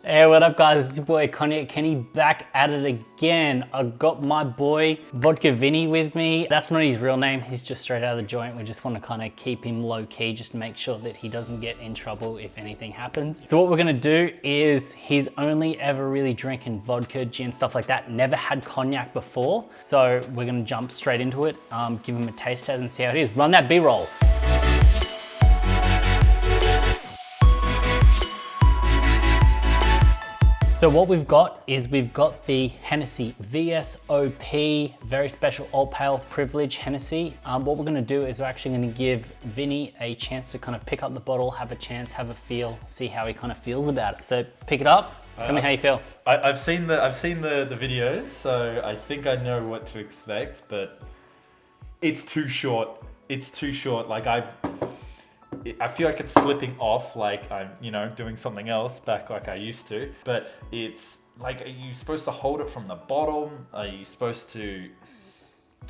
Hey, what up guys, it's your boy Cognac Kenny back at it again. I got my boy Vodka Vinny with me. That's not his real name, he's just straight out of the joint. We just want to kind of keep him low key just to make sure that he doesn't get in trouble if anything happens. So what we're gonna do is, he's only ever really drinking vodka, gin, stuff like that. Never had cognac before. So we're gonna jump straight into it, give him a taste test and see how it is. Run that B-roll. So what we've got is we've got the Hennessy VSOP, very special old pale privilege Hennessy. What we're gonna do is we're actually gonna give Vinny a chance to kind of pick up the bottle, have a chance, have a feel, see how he kind of feels about it. So pick it up, tell me how you feel. I've seen the videos, so I think I know what to expect, but it's too short. It's too short. Like I feel like it's slipping off, like I'm, doing something else back like I used to. But it's like, are you supposed to hold it from the bottom? Are you supposed to?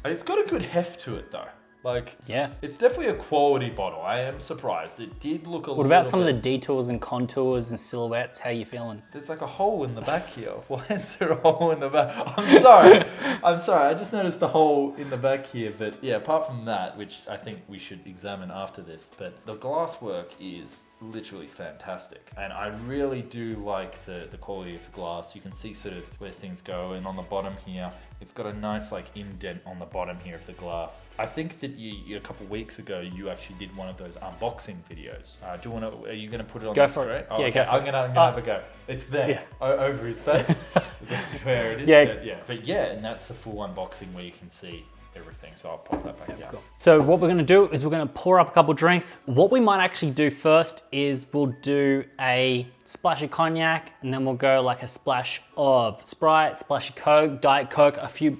It's got a good heft to it though. Like, yeah, it's definitely a quality bottle. I am surprised. It did look a little bit. What about some of the details and contours and silhouettes? How you feeling? There's like a hole in the back here. Why is there a hole in the back? I'm sorry. I'm sorry. I just noticed the hole in the back here. But yeah, apart from that, which I think we should examine after this, but the glass work is literally fantastic. And I really do like the quality of the glass. You can see sort of where things go. And on the bottom here, it's got a nice like indent on the bottom here of the glass. I think that you a couple of weeks ago, you actually did one of those unboxing videos. Do you want to, are you going to put it on the screen? Go for it. Yeah, I'm gonna have a go. It's there, over his face. That's where it is. But yeah, and that's the full unboxing where you can see everything. So I'll pop that back down. Cool. So what we're gonna do is we're gonna pour up a couple drinks. What we might actually do first is we'll do a splash of cognac, and then we'll go like a splash of Sprite, splash of Coke, Diet Coke, a few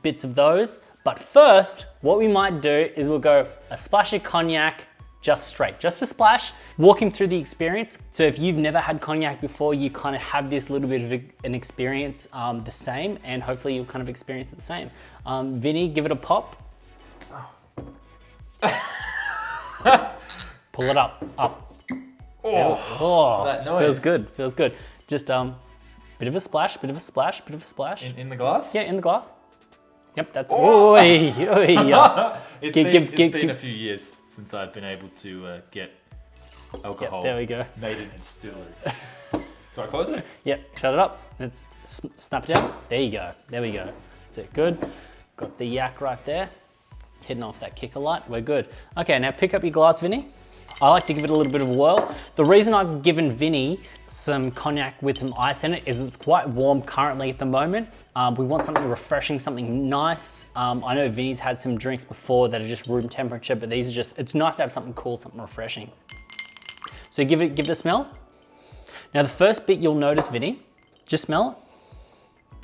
bits of those. But first, what we might do is we'll go a splash of cognac, just straight, just a splash, walk him through the experience. So if you've never had cognac before, you kind of have this little bit of an experience the same, and hopefully you'll kind of experience it the same. Vinny, give it a pop. Oh. Pull it up. Oh, that noise. Feels good. Just bit of a splash, bit of a splash. In the glass? Yeah, in the glass. Yep, that's, it's been a few years since I've been able to get alcohol there we go. made in a distillery. Do I close it? Yep, shut it up. Let's snap it down. There you go. There we go. That's it. Good. Got the yak right there. Hitting off that kicker light. We're good. Okay, now pick up your glass, Vinny. I like to give it a little bit of a whirl. The reason I've given Vinny some cognac with some ice in it is it's quite warm currently at the moment. We want something refreshing, something nice. I know Vinny's had some drinks before that are just room temperature, but these are just, it's nice to have something cool, something refreshing. So give it a smell. Now the first bit you'll notice, Vinny, just smell it.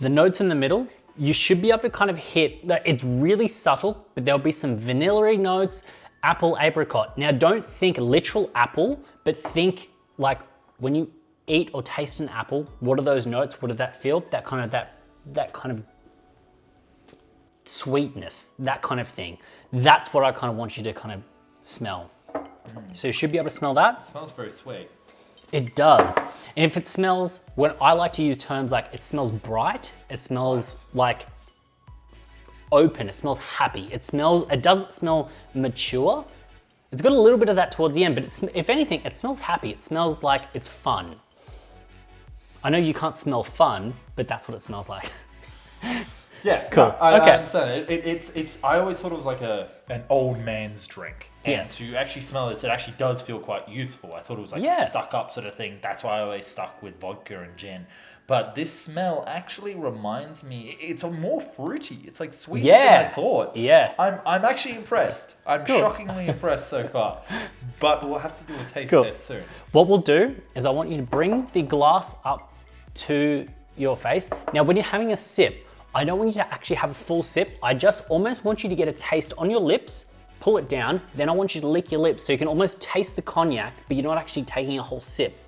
The notes in the middle, you should be able to kind of hit, it's really subtle, but there'll be some vanilla-y notes, apple, apricot. Now don't think literal apple, but think like when you eat or taste an apple, what are those notes? What does that feel? That kind of sweetness, that kind of thing. That's what I kind of want you to kind of smell. So you should be able to smell that. It smells very sweet. It does. And if it smells, when I like to use terms like it smells bright, it smells like open, it smells happy. It doesn't smell mature. It's got a little bit of that towards the end, but if anything, it smells happy. It smells like it's fun. I know you can't smell fun, but that's what it smells like. Yeah, cool. No, I understand it. I always thought it was like an old man's drink. And to actually smell this, it actually does feel quite youthful. I thought it was like a stuck up sort of thing. That's why I always stuck with vodka and gin. But this smell actually reminds me, it's a more fruity. It's like sweeter than I thought. Yeah. I'm actually impressed. I'm shockingly impressed so far. But we'll have to do a taste test soon. What we'll do is I want you to bring the glass up to your face. Now, when you're having a sip, I don't want you to actually have a full sip. I just almost want you to get a taste on your lips, pull it down, then I want you to lick your lips so you can almost taste the cognac, but you're not actually taking a whole sip,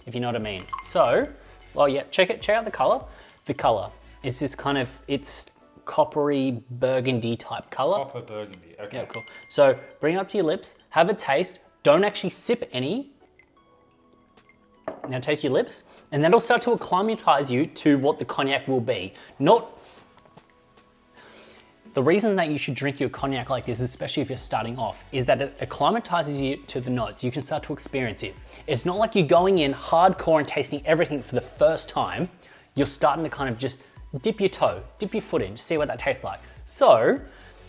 if you know what I mean. So, well, yeah, check out the color. The color, it's this kind of, it's coppery burgundy type color. Copper burgundy, okay. Yeah, cool. So bring it up to your lips, have a taste. Don't actually sip any. Now taste your lips. And that'll start to acclimatize you to what the cognac will be. The reason that you should drink your cognac like this, especially if you're starting off, is that it acclimatizes you to the notes. You can start to experience it. It's not like you're going in hardcore and tasting everything for the first time. You're starting to kind of just dip your toe, dip your foot in, just see what that tastes like. So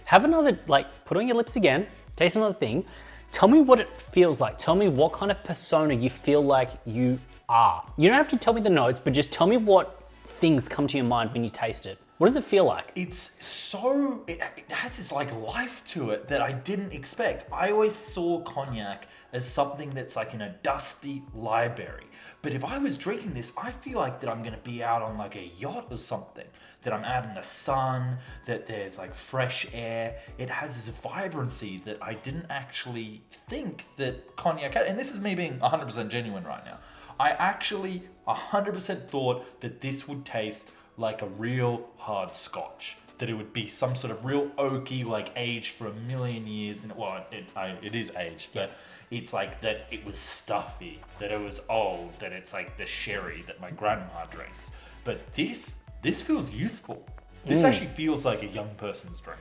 have another, put on your lips again, taste another thing. Tell me what it feels like. Tell me what kind of persona you feel like you are. You don't have to tell me the notes, but just tell me what things come to your mind when you taste it. What does it feel like? It's so, it has this like life to it that I didn't expect. I always saw cognac as something that's like in a dusty library. But if I was drinking this, I feel like that I'm gonna be out on like a yacht or something, that I'm out in the sun, that there's like fresh air. It has this vibrancy that I didn't actually think that cognac had. And this is me being 100% genuine right now. I actually 100% thought that this would taste like a real hard scotch, that it would be some sort of real oaky, like aged for 1,000,000 years. And well, it is aged, but yes. It's like that it was stuffy, that it was old, that it's like the sherry that my grandma drinks. But this feels youthful. This actually feels like a young person's drink.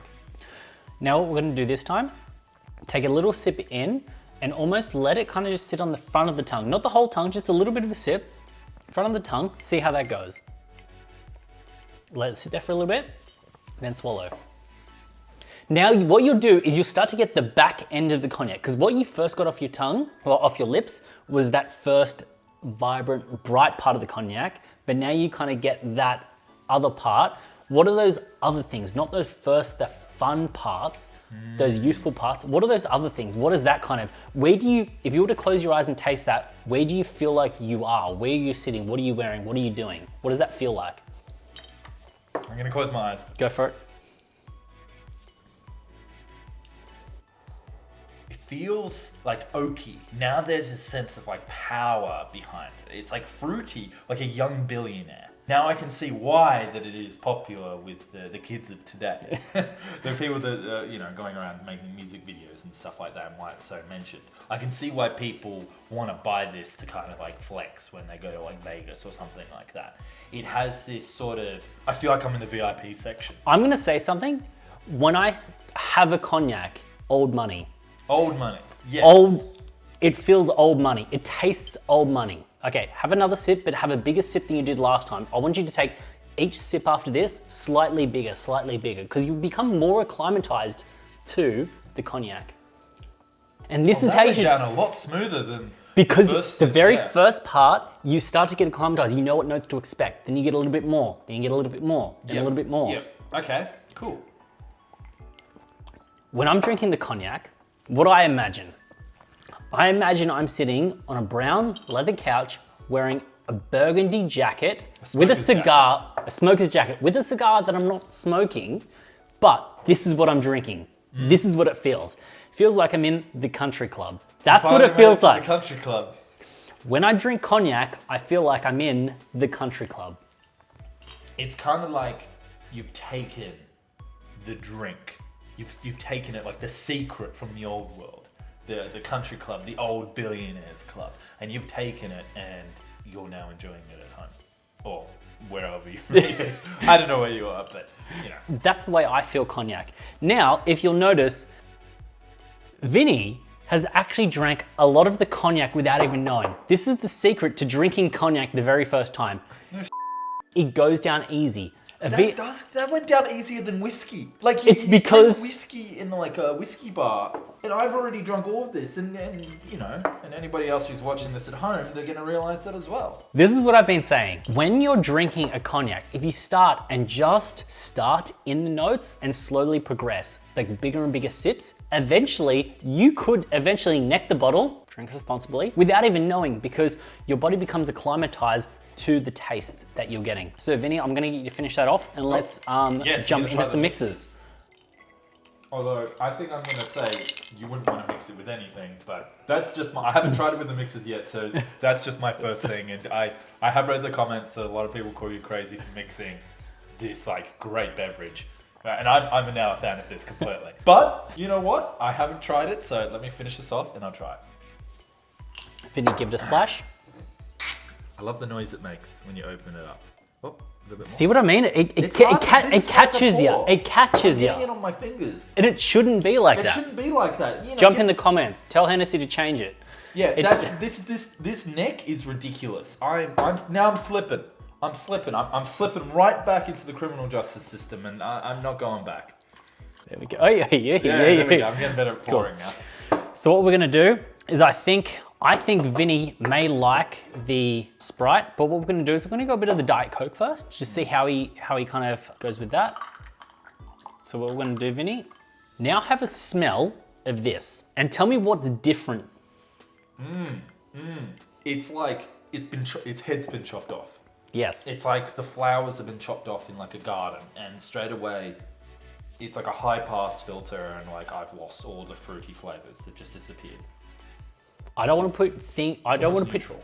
Now what we're gonna do this time, take a little sip in and almost let it kind of just sit on the front of the tongue. Not the whole tongue, just a little bit of a sip, front of the tongue, see how that goes. Let it sit there for a little bit, then swallow. Now what you'll do is you'll start to get the back end of the cognac, because what you first got off your tongue, or off your lips, was that first vibrant, bright part of the cognac, but now you kind of get that other part. What are those other things? Not those first, the fun parts, those youthful parts. What are those other things? What is that kind of, where do you, if you were to close your eyes and taste that, where do you feel like you are? Where are you sitting? What are you wearing? What are you doing? What does that feel like? I'm gonna close my eyes. Go for it. It feels like oaky. Now there's a sense of like power behind it. It's like fruity, like a young billionaire. Now I can see why that it is popular with the kids of today. The people that going around making music videos and stuff like that, and why it's so mentioned. I can see why people want to buy this to kind of like flex when they go to like Vegas or something like that. It has this sort of, I feel like I'm in the VIP section. I'm gonna say something. When I have a cognac, old money. Old money, yes. It feels old money. It tastes old money. Okay, have another sip, but have a bigger sip than you did last time. I want you to take each sip after this slightly bigger, because you become more acclimatized to the cognac. And this is how you should down a lot smoother than because the very first part, you start to get acclimatized. You know what notes to expect. Then you get a little bit more. Then you get a little bit more. Then a little bit more. Yep. Okay. Cool. When I'm drinking the cognac, what do I imagine? I imagine I'm sitting on a brown leather couch wearing a burgundy jacket with a cigar, a smoker's jacket with a cigar that I'm not smoking, but this is what I'm drinking. This is what it feels. Feels like I'm in the country club. That's what it feels like. The country club. When I drink cognac, I feel like I'm in the country club. It's kind of like you've taken the drink. You've taken it like the secret from the old world. The country club, the old billionaires club. And you've taken it and you're now enjoying it at home. Or wherever you I don't know where you are, but you know. That's the way I feel cognac. Now, if you'll notice, Vinny has actually drank a lot of the cognac without even knowing. This is the secret to drinking cognac the very first time. No it goes down easy. That went down easier than whiskey. Like it's because you drink whiskey in like a whiskey bar, and I've already drunk all of this, and anybody else who's watching this at home, they're gonna realize that as well. This is what I've been saying. When you're drinking a cognac, if you start in the notes and slowly progress, like bigger and bigger sips, eventually you could neck the bottle, drink responsibly, without even knowing, because your body becomes acclimatized to the taste that you're getting. So Vinny, I'm gonna get you to finish that off, and let's jump into some mixes. Although I think I'm gonna say you wouldn't want to mix it with anything, but that's just I haven't tried it with the mixes yet, so that's just my first thing. And I have read the comments that a lot of people call you crazy for mixing this like great beverage. And I'm now a fan of this completely. But you know what? I haven't tried it, so let me finish this off and I'll try it. Vinny, give it a splash. I love the noise it makes when you open it up. Oh, a little bit more. See what I mean? It It's hard to- this is hard to catches you. pour. It catches I'm you. getting it on my fingers. And it shouldn't be like It that. shouldn't be like that. You know, Jump in the comments. Tell Hennessy to change it. Yeah, It- this neck is ridiculous. I'm slipping. I'm slipping right back into the criminal justice system, and I'm not going back. There we go. Oh yeah. There we go. I'm getting better at pouring now. So what we're gonna do is I think Vinny may like the Sprite, but what we're gonna do is we're gonna go a bit of the Diet Coke first, just see how he kind of goes with that. So what we're gonna do, Vinny, now have a smell of this and tell me what's different. It's like its head's been chopped off. Yes. It's like the flowers have been chopped off in like a garden, and straight away, it's like a high pass filter, and like I've lost all the fruity flavors that just disappeared. I don't want to Neutral.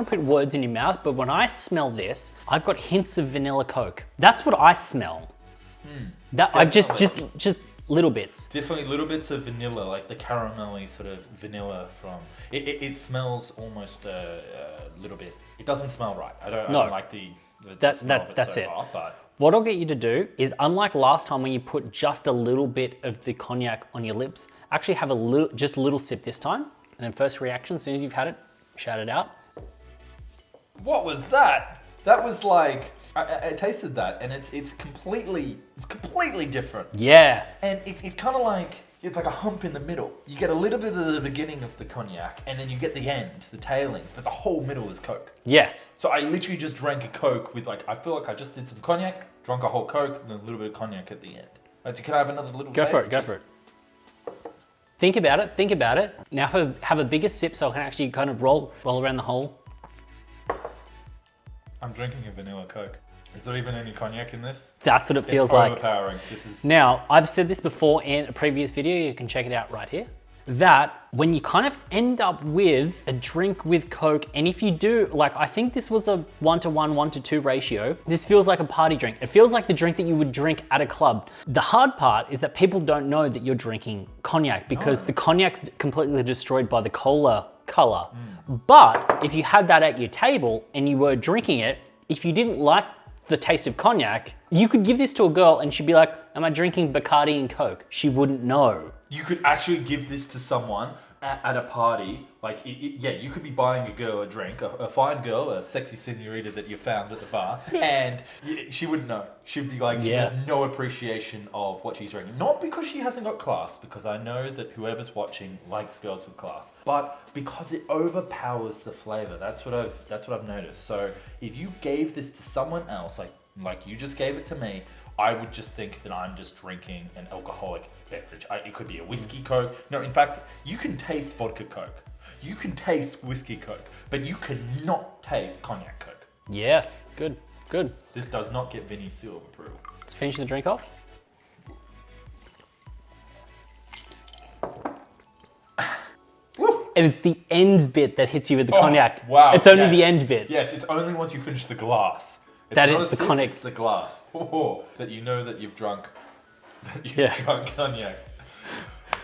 put words in your mouth, but when I smell this, I've got hints of vanilla Coke. That's what I smell. That I've just little bits. Definitely little bits of vanilla, like the caramelly sort of vanilla from. It smells almost a little bit. It doesn't smell right. I don't like the smell of it that's so it. far, but What I'll get you to do is, unlike last time when you put just a little bit of the cognac on your lips, actually have just a little sip this time, and then first reaction, as soon as you've had it, shout it out. what was that? That was like I tasted that, and it's completely different. Yeah. And it's kind of like, it's like a hump in the middle. You get a little bit of the beginning of the cognac, and then you get the end, the tailings, but the whole middle is Coke. Yes. So I literally just drank a Coke with I feel like I just did some cognac, drank a whole Coke, and then a little bit of cognac at the end. Could I have another little Go for taste? it, go for it. Think about it. Now have a bigger sip so I can actually kind of roll around the whole. I'm drinking a vanilla Coke. Is there even any cognac in this? That's what it feels It's like. overpowering. This is... Now, I've said this before in a previous video, you can check it out right here, that when you kind of end up with a drink with Coke, and if you do, I think this was a 1-to-1, 1-to-2 ratio, this feels like a party drink. It feels like the drink that you would drink at a club. The hard part is that people don't know that you're drinking cognac because the cognac's completely destroyed by the cola color. But if you had that at your table and you were drinking it, if you didn't like the taste of cognac, you could give this to a girl and she'd be like, am I drinking Bacardi and Coke? She wouldn't know. You could actually give this to someone at a party. You could be buying a girl a drink, a fine girl, a sexy senorita that you found at the bar, and she wouldn't know. She'd be like, she had no appreciation of what she's drinking. Not because she hasn't got class, because I know that whoever's watching likes girls with class, but because it overpowers the flavor. That's what I've noticed. So if you gave this to someone else, like you just gave it to me, I would just think that I'm just drinking an alcoholic beverage. It could be a whiskey Coke. No, in fact, you can taste vodka Coke. You can taste whiskey Coke, but you cannot taste cognac Coke. Yes, good. This does not get Vinny's seal of approval. Let's finish the drink off. And it's the end bit that hits you with the cognac. Wow. It's only the end bit. Yes, it's only once you finish the glass. It's That not is a the sip, cognac. It's the glass. That you know that you've drunk. Drunk cognac.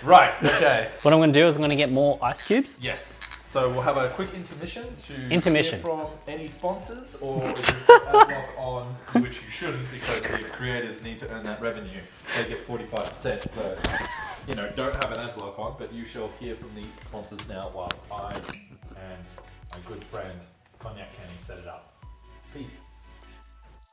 Right. Okay. What I'm gonna do is I'm gonna get more ice cubes. Yes. So we'll have a quick intermission to Intermission. hear from any sponsors, or if you put adblock on, which you shouldn't because the creators need to earn that revenue. They get 45%. So, don't have an adblock on, but you shall hear from the sponsors now whilst I and my good friend Cognac Kenny set it up. Peace.